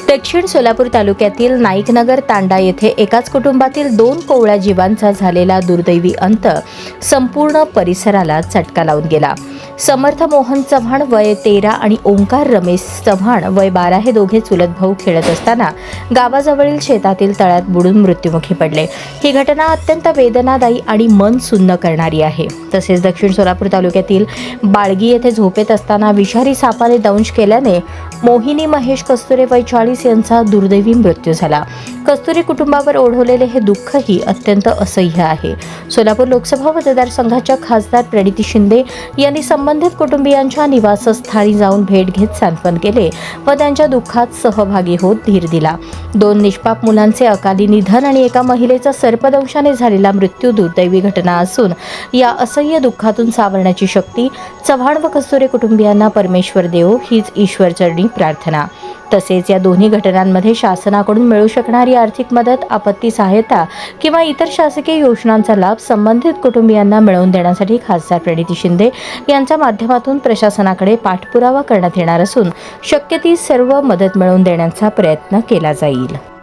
दक्षिण सोलापूर तालुक्यातील नाईकनगर तांडा येथे एकाच कुटुंबातील 2 कोवळ्या जीवांचा झालेला दुर्दैवी अंत संपूर्ण परिसराला चटका लावून गेला. समर्थ मोहन चव्हाण वय 13 आणि ओंकार रमेश चव्हाण वय 12 हे दोघे चुलत भाऊ खेळत असताना गावाजवळील शेतातील तळ्यात बुडून मृत्युमुखी पडले. ही घटना अत्यंत वेदनादायी आणि मन सुन्न करणारी आहे. तसेच दक्षिण सोलापूर तालुक्यातील बाळगी येथे झोपेत असताना विषारी सापाने दंश केल्याने मोहिनी महेश कस्तुरे वय 40 यांचा दुर्दैवी मृत्यू झाला. कस्तुरे कुटुंबावर ओढवलेले हे दुःखही अत्यंत असह्य आहे. सोलापूर लोकसभा मतदारसंघाच्या खासदार प्रणिती शिंदे यांनी संबंधित कुटुंबियांच्या निवासस्थानी जाऊन भेट घेत सांत्वन केले व त्यांच्या दुःखात सहभागी होत धीर दिला. 2 निष्पाप मुलांचे अकाली निधन आणि एका महिलेचा सर्पदंशाने झालेला मृत्यू दुर्दैवी घटना असून या असह्य दुःखातून सावरण्याची शक्ती चव्हाण व कस्तुरे कुटुंबियांना परमेश्वर देवो हीच ईश्वरचरणी प्रार्थना. तसेच या दोन्ही घटनांमध्ये शासनाकडून मिळू शकणारी आर्थिक मदत, आपत्ती सहायता किंवा इतर शासकीय योजनांचा लाभ संबंधित कुटुंबियांना मिळवून देण्यासाठी खासदार प्रणिती शिंदे यांच्या माध्यमातून प्रशासनाकडे पाठपुरावा करण्यात येणार असून शक्य ती सर्व मदत मिळवून देण्याचा प्रयत्न केला जाईल.